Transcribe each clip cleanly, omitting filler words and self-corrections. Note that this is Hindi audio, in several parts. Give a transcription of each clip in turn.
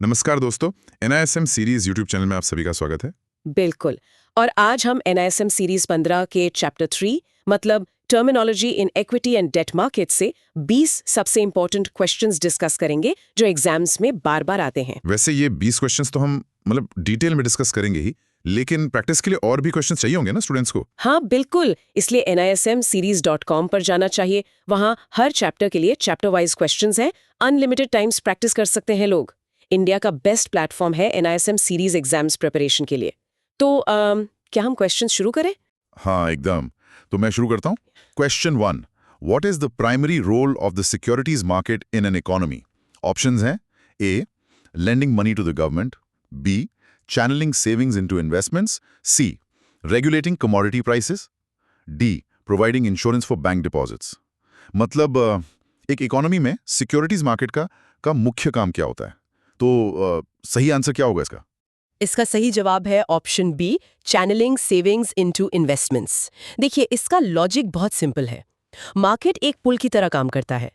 नमस्कार दोस्तों, NISM सीरीज यूट्यूब चैनल में आप सभी का स्वागत है। बिल्कुल। और आज हम NISM सीरीज 15 के चैप्टर 3 मतलब terminology in equity and debt market से 20 सबसे इंपॉर्टेंट क्वेश्चंस डिस्कस करेंगे जो एग्जाम्स में बार-बार आते हैं। वैसे ये 20 क्वेश्चंस तो हम डिटेल में डिस्कस करेंगे ही, लेकिन प्रैक्टिस के लिए और भी क्वेश्चंस चाहिए होंगे ना स्टूडेंट्स को। हाँ बिल्कुल, इसलिए nismseries.com पर जाना चाहिए। वहाँ हर चैप्टर के लिए चैप्टर वाइज क्वेश्चंस हैं। अनलिमिटेड टाइम्स प्रैक्टिस कर सकते हैं लोग। इंडिया का बेस्ट प्लेटफॉर्म है NISM सीरीज एग्जाम्स प्रिपरेशन के लिए। तो क्या हम क्वेश्चंस शुरू करें? हाँ एकदम। तो मैं शुरू करता हूँ। Question 1, what is the primary role of the securities market in an economy? Options हैं A, lending money to the government, B, channeling savings into investments, C, regulating commodity prices, D, providing insurance for bank deposits. मतलब एक इकोनॉमी में सिक्योरिटीज मार्केट का मुख्य काम क्या होता है? तो सही आंसर क्या होगा इसका? इसका सही जवाब है option B, channelling savings into investments. देखिए, इसका लॉजिक बहुत सिंपल है। मार्केट एक पुल की तरह काम करता है।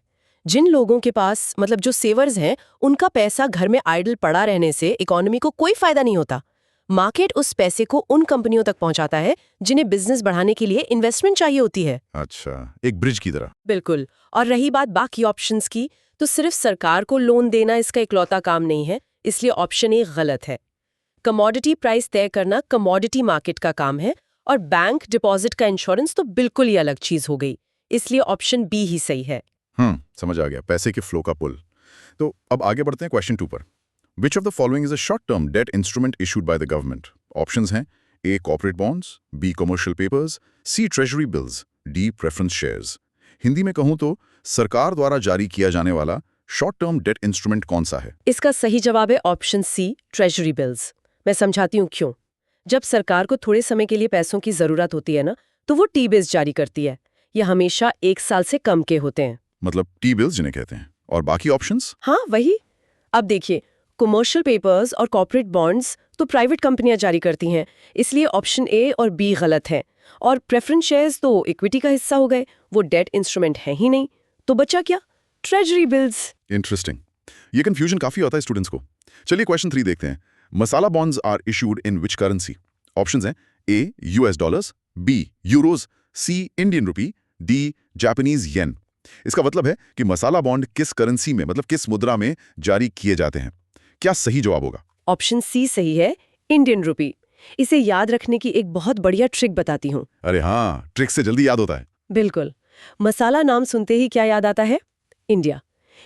जिन लोगों के पास मतलब जो सेवर्स हैं, उनका पैसा घर में आइडल पड़ा रहने से इकोनॉमी को कोई फायदा नहीं होता। मार्केट उस पैसे को उन कंपनियों तक पहुंचाता है जिन्हें बिजनेस बढ़ाने के लिए इन्वेस्टमेंट चाहिए होती है। अच्छा, एक ब्रिज की तरह। बिल्कुल। और रही बात बाकी ऑप्शंस की, तो सिर्फ सरकार को लोन देना इसका इकलौता काम नहीं है, इसलिए ऑप्शन ए गलत है। कमोडिटी प्राइस तय करना कमोडिटी मार्केट का काम है, और बैंक डिपॉजिट का इंश्योरेंस तो बिल्कुल ही अलग चीज हो गई, इसलिए ऑप्शन बी ही सही है। समझ आ गया, पैसे के फ्लो का पुल। तो अब आगे बढ़ते हैं क्वेश्चन 2 पर। Which of the following is a short term debt instrument issued by the government? Options हैं A, corporate bonds, B, commercial papers, C, treasury bills, D, preference shares. Hindi में कहूं तो सरकार द्वारा जारी किया जाने वाला शॉर्ट टर्म डेट इंस्ट्रूमेंट कौन सा है? इसका सही जवाब है ऑप्शन सी, ट्रेजरी बिल्स। मैं समझाती हूँ क्यों। जब सरकार को थोड़े समय के लिए पैसों की जरूरत होती है ना, तो वो टी बिल्स जारी करती है। ये हमेशा 1 साल से कम के होते हैं। मतलब टी बिल्स जिन्हें कहते हैं। और बाकी ऑप्शंस? हाँ वही। अब देखिए, कमर्शियल पेपर्स और कॉर्पोरेट बॉन्ड्स तो प्राइवेट कंपनियां जारी करती हैं, इसलिए ऑप्शन ए और बी गलत है। और प्रेफरेंस शेयर्स तो इक्विटी का हिस्सा हो गए, वो डेट इंस्ट्रूमेंट है ही नहीं। तो बचा क्या? Treasury bills. इंटरेस्टिंग। ये कंफ्यूजन काफी होता है स्टूडेंट्स को। चलिए क्वेश्चन 3 देखते हैं। Masala bonds are issued in which currency? Options हैं A, US dollars, B, euros, C, Indian rupee, D, Japanese yen. इसका मतलब है कि मसाला बॉन्ड किस करेंसी में मतलब किस मुद्रा में जारी किए जाते हैं? क्या सही जवाब होगा? ऑप्शन सी सही है, इंडियन रुपी। इसे याद रखने की एक बहुत बढ़िया ट्रिक बताती हूँ। अरे हाँ, ट्रिक से जल्दी याद होता है। बिल्कुल। मसाला नाम सुनते ही क्या याद आता है? इंडिया।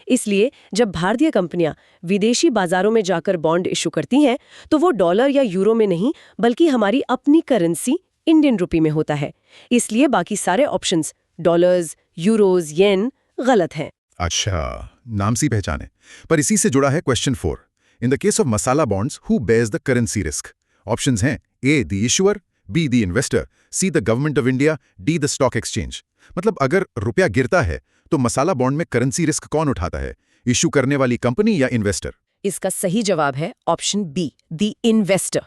इसलिए जब भारतीय कंपनियां विदेशी बाजारों में जाकर बॉन्ड इशू करती हैं, तो वो डॉलर या यूरो में नहीं, बल्कि हमारी अपनी करेंसी इंडियन रुपी में होता है। इसलिए बाकी सारे ऑप्शंस डॉलर्स, यूरोज, येन गलत हैं। अच्छा, नाम सी पहचाने। पर इसी से जुड़ा है question 4। In the case of masala bonds, who bears the currency risk? Options हैं A, the issuer, B, the investor, C, the government of India, D, the stock exchange. मतलब अगर रुपया गिरता है तो मसाला बॉन्ड में करेंसी रिस्क कौन उठाता है? इशू करने वाली कंपनी या इन्वेस्टर? इसका सही जवाब है option B, the investor.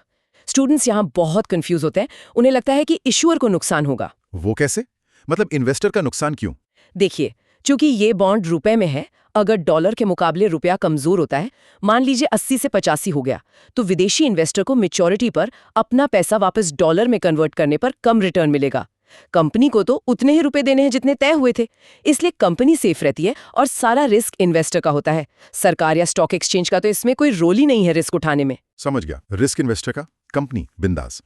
Students यहाँ बहुत कंफ्यूज होते हैं। उन्हें लगता है कि इशुअर को नुकसान होगा। वो कैसे? मतलब इन्वेस्टर का नुकसान क्यों? देखिए, चूंकि ये बॉन्ड रुपए में है, अगर डॉलर के मुकाबले रुपया कमजोर होता है, मान लीजिए 80 से 85 हो गया, तो विदेशी इन्वेस्टर को मैच्योरिटी पर अपना पैसा वापस डॉलर में कन्वर्ट करने पर कम रिटर्न मिलेगा। कंपनी को तो उतने ही रुपए देने हैं जितने तय हुए थे, इसलिए कंपनी सेफ रहती है और सारा रिस्क इन्वेस्टर का होता है। सरकार या स्टॉक एक्सचेंज का तो इसमें कोई रोल ही नहीं है रिस्क उठाने में। समझ गया, रिस्क इन्वेस्टर का, कंपनी बिंदास।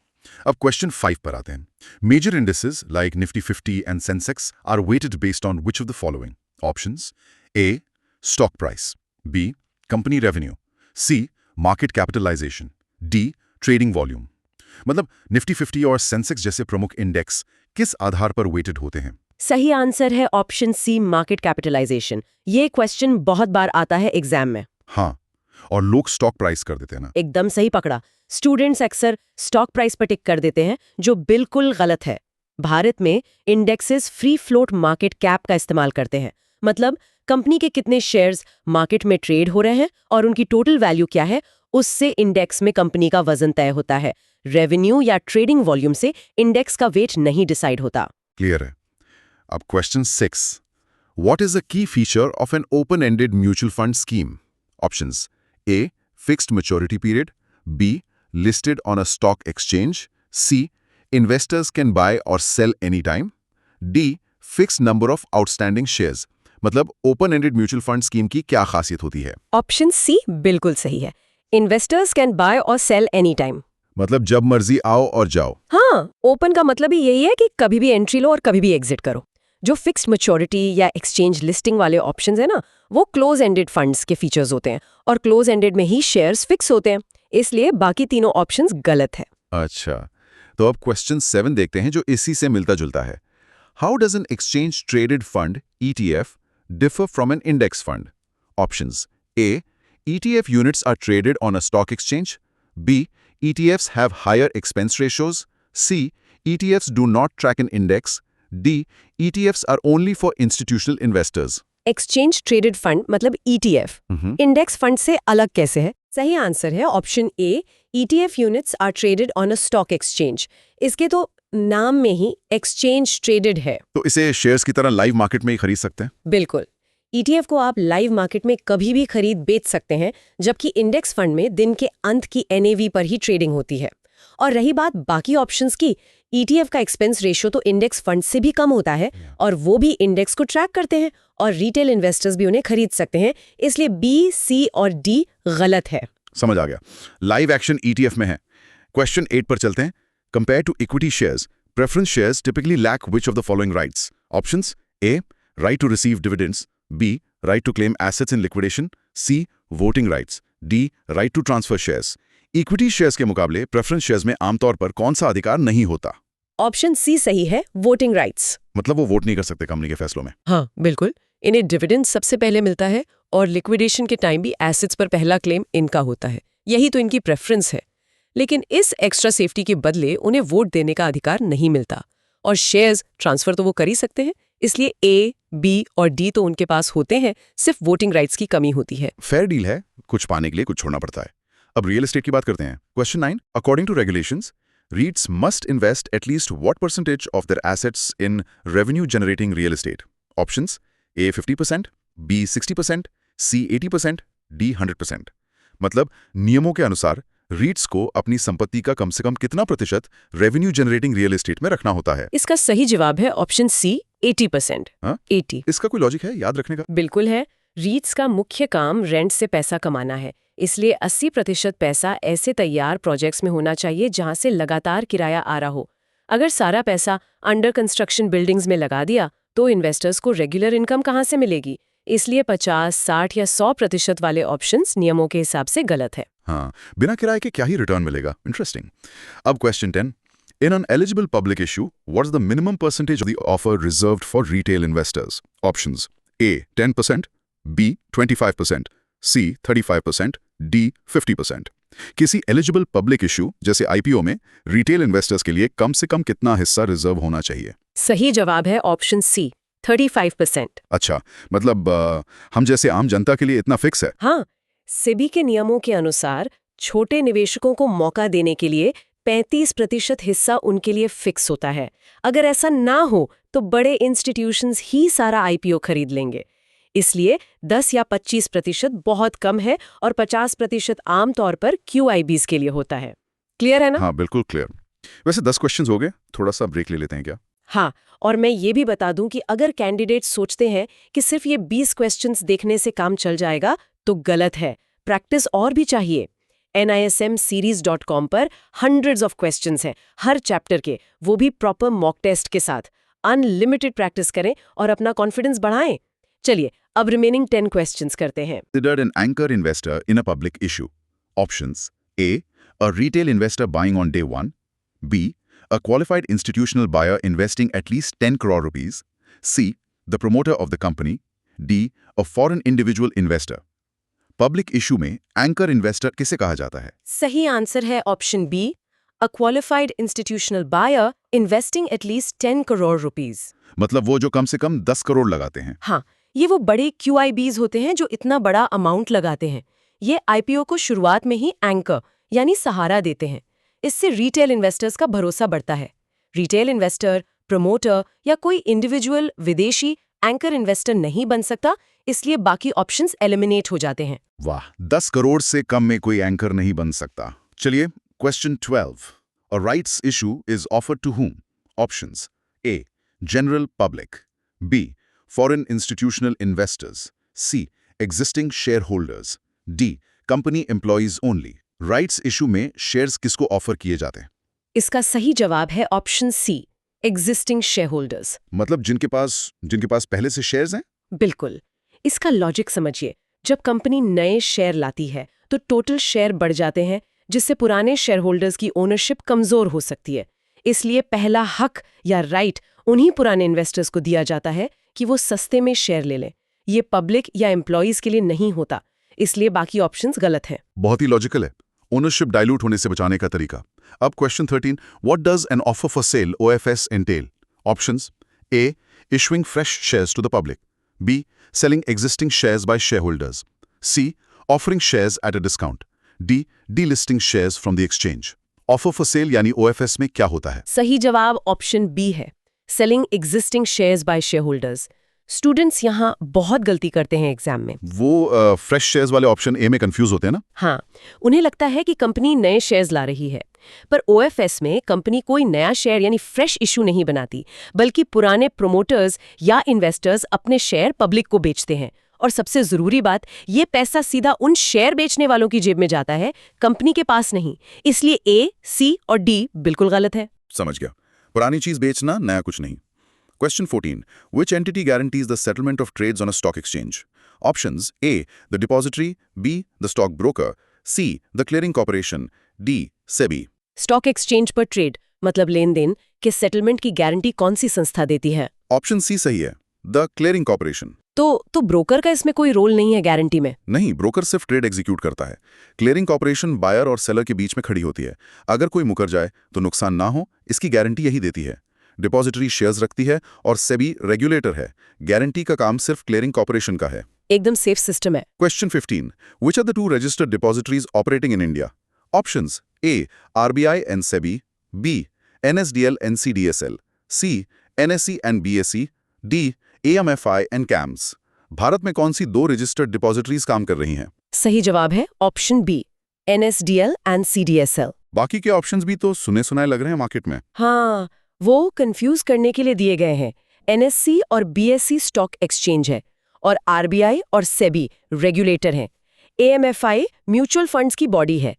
अब क्वेश्चन 5 पर आते हैं। Major indices like Nifty 50 and Sensex are weighted based on which of the following? Options A, stock price, B, company revenue, C, market capitalisation, D, trading volume. मतलब निफ्टी 50 और सेंसेक्स जैसे प्रमुख इंडेक्स किस आधार पर वेटेड होते हैं? सही आंसर है ऑप्शन सी, मार्केट कैपिटलाइजेशन। ये क्वेश्चन बहुत बार आता है एग्जाम में। हाँ, और लोग स्टॉक प्राइस कर देते हैं ना। एकदम सही पकड़ा। स्टूडेंट्स अक्सर स्टॉक प्राइस पर टिक कर देते हैं, जो बिल्कुल गलत है। भारत में indexes free float market cap का इस्तेमाल करते हैं। मतलब कंपनी के कितने शेयर्स मार्केट में ट्रेड हो रहे हैं और उनकी टोटल वैल्यू क्या है, उससे इंडेक्स में कंपनी का वजन तय होता है। रेवेन्यू या ट्रेडिंग वॉल्यूम से इंडेक्स का वेट नहीं डिसाइड होता। क्लियर है। अब question 6। What is the key feature of an open ended mutual fund scheme? Options A, fixed maturity period, B, listed on a stock exchange, C, investors can buy or sell anytime, D, fixed number of outstanding shares. मतलब open ended mutual fund scheme की क्या खासियत होती है? ऑप्शन सी बिल्कुल सही है। इन्वेस्टर्स कैन बाय और सेल एनी टाइम। मतलब जब मर्जी आओ और जाओ। हाँ, ओपन का मतलब ही यही है कि कभी भी एंट्री लो और कभी भी एग्जिट करो। जो फिक्स्ड मैच्योरिटी या एक्सचेंज लिस्टिंग वाले ऑप्शंस है ना, वो क्लोज एंडेड फंड्स के फीचर्स होते हैं और क्लोज एंडेड में ही शेयर्स फिक्स होते हैं, इसलिए बाकी तीनों ऑप्शंस गलत है। अच्छा, तो अब क्वेश्चन 7 देखते हैं जो इसी से मिलता जुलता है। How does an exchange traded fund ETF differ from an index fund? Options: A, ETF units are traded on a stock exchange. B, ETFs have higher expense ratios. C, ETFs do not track an index. D, ETFs are only for institutional investors. Exchange traded fund मतलब ETF इंडेक्स फंड से अलग कैसे है? सही आंसर है option A, ETF units are traded on a stock exchange. इसके तो नाम में ही एक्सचेंज ट्रेडेड है। तो इसे शेयर्स की तरह लाइव मार्केट में ही खरीद सकते हैं? बिल्कुल, ETF को आप लाइव मार्केट में कभी भी खरीद बेच सकते हैं, जबकि इंडेक्स फंड में दिन के अंत की NAV पर ही ट्रेडिंग होती है। और रही बात बाकी ऑप्शंस की, ETF का एक्सपेंस रेशियो तो इंडेक्स फंड से भी कम होता है और वो भी इंडेक्स को ट्रैक करते हैं और रिटेल इन्वेस्टर्स भी उन्हें खरीद सकते हैं, इसलिए B, C और D गलत है। समझ आ गया। लाइव एक्शन ETF में है। क्वेश्चन 8 पर चलते हैं। Compare to equity shares, preference shares typically lack which of the following rights? Options: A, right to receive dividends, B, right to claim assets in liquidation, C, voting rights, D, right to transfer shares. Equity shares के मुकाबले प्रेफरेंस शेयर्स में आमतौर पर कौन सा अधिकार नहीं होता? ऑप्शन C सही है, वोटिंग राइट्स। मतलब वो वोट नहीं कर सकते कंपनी के फैसलों में। हाँ बिल्कुल, इन्हें डिविडेंड सबसे पहले मिलता है और लिक्विडेशन के टाइम भी एसेट्स पर पहला क्लेम इनका होता है। यही तो इनकी प्रेफरेंस है। लेकिन इस एक्स्ट्रा सेफ्टी के बदले उन्हें वोट देने का अधिकार नहीं मिलता और शेयर्स ट्रांसफर तो वो कर ही सकते हैं, इसलिए A, B और D तो उनके पास होते हैं, सिर्फ वोटिंग राइट्स की कमी होती है। फेयर डील है, कुछ पाने के लिए कुछ छोड़ना पड़ता है। अब रियल एस्टेट की बात करते हैं। Question 9, according to regulations, REITs must invest at least what percentage of their assets in revenue generating real estate? Options: A 50%, B 60%, C 80%, D 100%. मतलब नियमों के अनुसार REITs को अपनी संपत्ति का कम से कम कितना प्रतिशत रेवेन्यू जनरेटिंग रियल एस्टेट में रखना होता है? इसका सही जवाब है ऑप्शन C, 80%। हाँ? 80 इसका कोई लॉजिक है याद रखने का? बिल्कुल है। रीट्स का मुख्य काम रेंट से पैसा कमाना है, इसलिए 80% पैसा ऐसे तैयार प्रोजेक्ट्स में होना चाहिए जहां से लगातार किराया आ रहा हो। अगर सारा पैसा अंडर कंस्ट्रक्शन बिल्डिंग्स में लगा दिया तो इन्वेस्टर्स को रेगुलर इनकम कहां से मिलेगी? इसलिए 50, 60 या 100% वाले ऑप्शंस नियमों के हिसाब से गलत है। हाँ, बिना किराए के क्या ही रिटर्न मिलेगा। इंटरेस्टिंग। अब question 10, in an eligible public issue, what is the minimum percentage of the offer reserved for retail investors? Options: A 10%, B 25%, C 35%, D 50%. किसी एलिजिबल पब्लिक इशू जैसे IPO में रिटेल इन्वेस्टर्स के लिए कम से कम कितना हिस्सा रिजर्व होना चाहिए? सही जवाब है ऑप्शन C, 35%। अच्छा, मतलब हम जैसे आम जनता के लिए इतना फिक्स है? हाँ, सेबी के नियमों के अनुसार छोटे निवेशकों को मौका देने के लिए 35% हिस्सा उनके लिए फिक्स होता है। अगर ऐसा ना हो तो बड़े इंस्टीट्यूशंस ही सारा IPO खरीद लेंगे। इसलिए 10 या 25% बहुत कम है और 50% आमतौर पर QIBs के लिए होता है। क्लियर है ना? हाँ, बिल्कुल क्लियर। वैसे 10 क्वेश्चंस हो गए, थोड़ा सा ब्रेक ले लेते हैं क्या? हाँ, और मैं ये भी बता दूं कि अगर कैंडिडेट्स सोचते हैं कि सिर्फ ये 20 क्वेश्चंस देखने से काम चल जाएगा तो गलत है। प्रैक्टिस और भी चाहिए। NISMseries.com पर hundreds of questions हैं हर चैप्टर के, वो भी प्रॉपर मॉक टेस्ट के साथ। अनलिमिटेड प्रैक्टिस करें और अपना कॉन्फिडेंस बढ़ाएं। चलिए अब रिमेनिंग 10 क्वेश्चंस करते हैं। Considered an anchor investor in a public issue. Options: A, a retail investor buying on day one. B, a qualified institutional buyer investing at least 10 crore rupees. C, the promoter of the company. D, a foreign individual investor. Public issue में एंकर इन्वेस्टर किसे कहा जाता है? सही आंसर है option B, a qualified institutional buyer investing at least 10 crore rupees. मतलब वो जो कम से कम 10 करोड़ लगाते हैं। हाँ, ये वो बड़े QIBs होते हैं जो इतना बड़ा अमाउंट लगाते हैं। ये IPO को शुरुआत में ही एंकर यानी सहारा देते हैं। इससे रिटेल इन्वेस्टर्स का भरोसा बढ़ता है। रिटेल इन्वेस्टर, प्रमोटर या कोई इंडिविजुअल विदेशी एंकर इन्वेस्टर नहीं बन सकता, इसलिए बाकी ऑप्शंस एलिमिनेट हो जाते हैं। वाह, 10 करोड़ से कम में कोई एंकर नहीं बन सकता। चलिए, question 12। A rights issue is offered to whom? Options: A, general public; B, foreign institutional investors; C, existing share holders; D, company employees only. Rights issue में शेयर्स किसको ऑफर किए जाते हैं? इसका सही जवाब है option C, existing share holders. मतलब जिनके पास पहले से शेयर्स हैं? बिल्कुल। इसका लॉजिक समझिए। जब कंपनी नए शेयर लाती है तो टोटल शेयर बढ़ जाते हैं, जिससे पुराने शेयर होल्डर्स की ओनरशिप कमजोर हो सकती है। इसलिए पहला हक या राइट उन्हीं पुराने इन्वेस्टर्स को दिया जाता है कि वो सस्ते में शेयर ले लें। ये पब्लिक या एम्प्लॉइज के लिए नहीं होता, इसलिए बाकी ऑप्शंस गलत हैं। बहुत ही लॉजिकल है। ओनरशिप डाइल्यूट होने से बचाने का तरीका। अब question 13, what does an offer for sale OFS entail? Options: A, issuing fresh shares to the public; B, selling existing shares by share holders; C, offering shares at a discount; D, delisting shares from the exchange. Offer for sale यानी OFS में क्या होता है? सही जवाब ऑप्शन बी है, selling existing shares by share holders. Students यहाँ बहुत गलती करते हैं एग्जाम में। वो फ्रेश शेयर्स वाले ऑप्शन ए में कंफ्यूज होते हैं ना? हाँ, उन्हें लगता है कि कंपनी नए शेयर्स ला रही है, पर OFS में कंपनी कोई नया शेयर यानी फ्रेश इशू नहीं बनाती, बल्कि पुराने प्रोमोटर्स या इन्वेस्टर्स अपने शेयर पब्लिक को बेचते हैं। और सबसे जरूरी बात, ये पैसा सीधा उन शेयर बेचने वालों की जेब में जाता है, कंपनी के पास नहीं। इसलिए ए, सी और डी बिल्कुल गलत है। समझ गया। पुरानी चीज बेचना, नया कुछ नहीं। Question 14. Which entity guarantees the settlement of trades on a stock exchange? Options: A, the depository; B, the stockbroker; C, the clearing corporation; D, SEBI. Stock exchange पर ट्रेड मतलब लेन देन के सेटलमेंट की गारंटी कौन सी संस्था देती है? ऑप्शन सी सही है, द क्लियरिंग कॉर्पोरेशन। तो ब्रोकर का इसमें कोई रोल नहीं है गारंटी में? नहीं, ब्रोकर सिर्फ ट्रेड एग्जीक्यूट करता है। क्लियरिंग कॉर्पोरेशन बायर और सेलर के बीच में खड़ी होती है। अगर कोई मुकर जाए तो नुकसान ना हो, इसकी गारंटी यही देती है। डिपॉजिटरी शेयर्स रखती है और सेबी रेगुलेटर है। गारंटी का काम सिर्फ क्लियरिंग कॉर्पोरेशन का है। एकदम सेफ सिस्टम है। Question 15. Which are the two registered depositories operating in India? Options: A, RBI and SEBI; B, NSDL and CDSL; C, NSE and BSE; D, AMFI and CAMS. Bharat में कौन सी दो रजिस्टर्ड डिपॉजिटरीज काम कर रही हैं? सही जवाब है option B, NSDL and CDSL। बाकी के ऑप्शंस भी तो सुने सुनाए लग रहे हैं मार्केट में। हाँ, वो कंफ्यूज करने के लिए दिए गए हैं। NSE और BSE स्टॉक एक्सचेंज है और RBI और SEBI रेगुलेटर हैं। AMFI म्यूचुअल फंड्स की बॉडी है।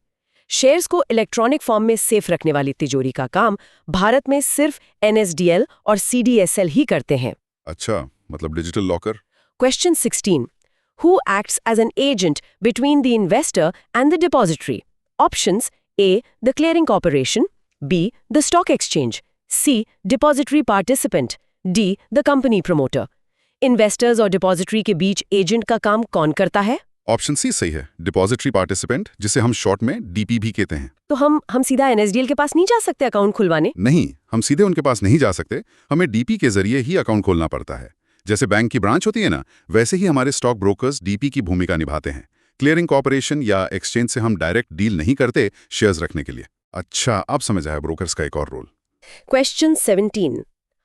शेयर्स को इलेक्ट्रॉनिक फॉर्म में सेफ रखने वाली तिजोरी का काम भारत में सिर्फ NSDL और CDSL ही करते हैं। अच्छा, मतलब digital locker. Question 16. Who acts as an agent between the investor and the depository? Options: A, the clearing corporation; B, the stock exchange; C, depository participant; D, the company promoter. Investors और depository के बीच एजेंट का काम कौन करता है? ऑप्शन सी सही है, डिपॉजिटरी पार्टिसिपेंट, जिसे हम शॉर्ट में DP भी कहते हैं। तो हम सीधा NSDL के पास नहीं जा सकते अकाउंट खुलवाने? नहीं, हम सीधे उनके पास नहीं जा सकते। हमें DP के जरिए ही अकाउंट खोलना पड़ता है। जैसे बैंक की ब्रांच होती है ना, वैसे ही हमारे स्टॉक ब्रोकर्स DP की भूमिका निभाते हैं। क्लियरिंग कॉर्पोरेशन या एक्सचेंज से हम डायरेक्ट डील नहीं करते शेयर्स रखने के लिए। अच्छा, अब समझ आया ब्रोकर्स का एक और role. Question 17.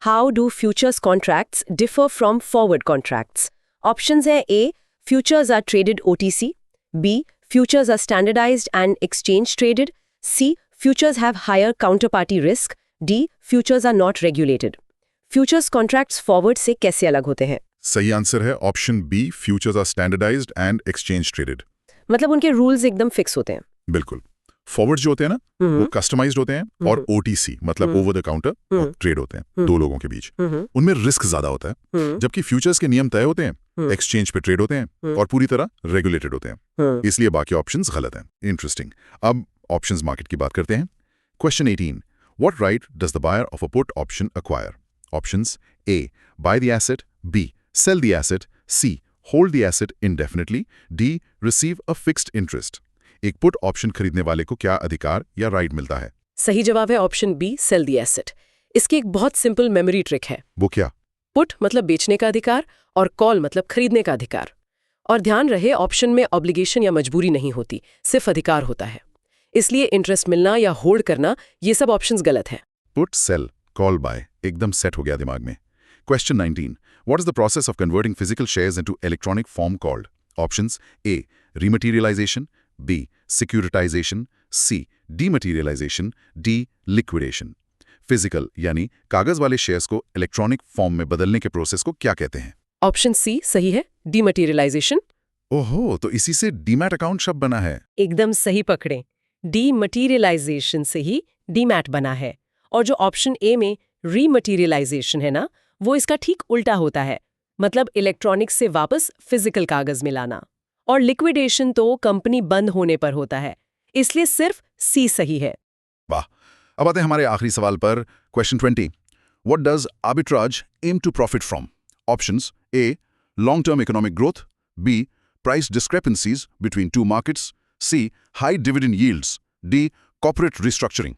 How do futures contracts differ from forward contracts? Options है A, futures are traded OTC; B, futures are standardized and exchange traded; C, futures have higher counterparty risk; D, futures are not regulated. Futures contracts forward से कैसे अलग होते हैं? सही आंसर है option B, futures are standardised and exchange traded. मतलब उनके रूल्स एकदम फिक्स होते हैं। बिल्कुल। फॉरवर्ड जो होते हैं ना, वो कस्टमाइज्ड होते हैं और OTC मतलब ओवर द काउंटर ट्रेड होते हैं दो लोगों के बीच। उनमें रिस्क ज्यादा होता है, जबकि फ्यूचर्स के नियम तय होते हैं, एक्सचेंज पे ट्रेड होते हैं और पूरी तरह रेगुलेटेड होते हैं। इसलिए बाकी ऑप्शंस गलत हैं। इंटरेस्टिंग। अब ऑप्शंस मार्केट की बात करते हैं। Question 18. What right does the buyer of a put option acquire? Options: A, buy the asset; B, sell the asset; C, hold the asset indefinitely; D, receive a fixed interest. एक पुट ऑप्शन खरीदने वाले को क्या अधिकार या राइट मिलता है? सही जवाब है option B, sell the asset. इसकी एक बहुत सिंपल मेमोरी ट्रिक है। वो क्या? पुट मतलब बेचने का अधिकार और कॉल मतलब खरीदने का अधिकार। और ध्यान रहे, ऑप्शन में ऑब्लिगेशन या मजबूरी नहीं होती, सिर्फ अधिकार होता है। इसलिए इंटरेस्ट मिलना या होल्ड करना, ये सब ऑप्शंस गलत हैं। पुट, सेल, कॉल, बाय एकदम सेट हो गया दिमाग में। Question 19. What is the process of converting physical shares into electronic form called? Options A. Rematerialization, B. Securitization, C. Dematerialization, D. Liquidation. Physical यानी कागज वाले शेयर्स को इलेक्ट्रॉनिक फॉर्म में बदलने के प्रोसेस को क्या कहते हैं? ऑप्शन सी सही है, डीमटेरियलाइजेशन। ओहो, तो इसी से डीमैट अकाउंट शब्द बना है। एकदम सही पकड़े। डीमटेरियलाइजेशन से ही डीमैट बना है। और जो ऑप्शन ए में रीमटेरियलाइजेशन है ना, वो इसका ठीक उल्टा होता है, मतलब इलेक्ट्रॉनिक्स से वापस फिजिकल कागज में लाना। और लिक्विडेशन तो कंपनी बंद होने पर होता है, इसलिए सिर्फ सी सही है। वाह। अब आते हैं हमारे आखिरी सवाल पर। Question 20. What does arbitrage aim to profit from? Options A. Long-term economic growth, B. Price discrepancies between two markets, C. High dividend yields, D. Corporate restructuring.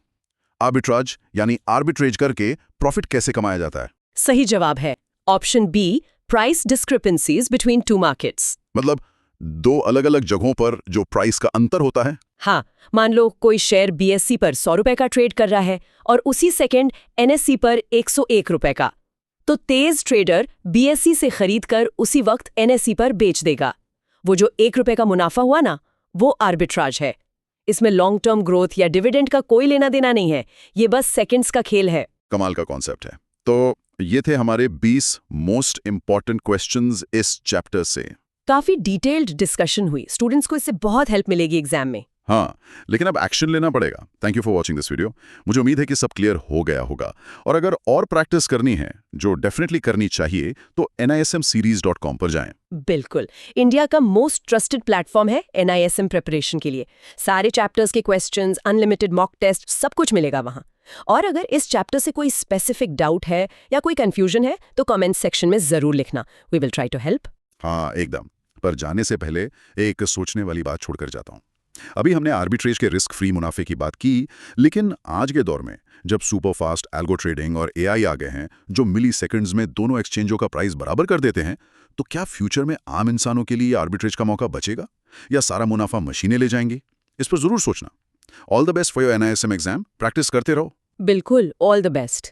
Arbitrage यानी आर्बिट्रेज करके प्रॉफिट कैसे कमाया जाता है? सही जवाब है option B, price discrepancies between two markets. मतलब दो अलग-अलग जगहों पर जो प्राइस का अंतर होता है। हाँ, मान लो कोई शेयर बीएससी पर 100 रुपए का ट्रेड कर रहा है और उसी सेकंड एनएससी पर 101 रुपए का, तो तेज ट्रेडर बीएससी से खरीद कर उसी वक्त एनएससी पर बेच देगा। वो जो 1 रुपए का मुनाफा हुआ ना, वो आर्बिट्राज है। इसमें लॉन्ग टर्म ग्रोथ या डिविडेंड का कोई लेना देना नहीं है, ये बस सेकंड्स का खेल है। कमाल का कॉन्सेप्ट है। तो ये थे हमारे 20 मोस्ट इंपॉर्टेंट क्वेश्चंस इस चैप्टर से। काफी डिटेल्ड डिस्कशन हुई, स्टूडेंट्स को इससे बहुत हेल्प मिलेगी एग्जाम में। हाँ, लेकिन अब एक्शन लेना पड़ेगा। Thank you for watching this video. मुझे उम्मीद है कि सब क्लियर हो गया होगा, और अगर और प्रैक्टिस करनी है, जो डेफिनेटली करनी चाहिए, तो nismseries.com पर जाएं। बिल्कुल, इंडिया का मोस्ट ट्रस्टेड प्लेटफॉर्म है NISM प्रिपरेशन के लिए। सारे चैप्टर्स के क्वेश्चंस, अनलिमिटेड मॉक टेस्ट, सब कुछ मिलेगा वहाँ। और अगर इस चैप्टर से कोई स्पेसिफिक डाउट है या कोई कंफ्यूजन है, तो कमेंट सेक्शन में जरूर लिखना। We will try to help. हाँ, एकदम। पर जाने से पहले एक सोचने वाली बात छोड़कर जाता हूँ। अभी हमने आर्बिट्रेज के रिस्क फ्री मुनाफे की बात की, लेकिन आज के दौर में जब सुपरफास्ट एल्गो ट्रेडिंग और AI आ गए हैं, जो मिली सेकंड्स में दोनों एक्सचेंजों का प्राइस बराबर कर देते हैं, तो क्या फ्यूचर में आम इंसानों के लिए आर्बिट्रेज का मौका बचेगा या सारा मुनाफा मशीनें ले जाएंगी? इस पर जरूर सोचना। All the best for your NISM exam. Practice करते रहो। बिल्कुल, ऑल द बेस्ट।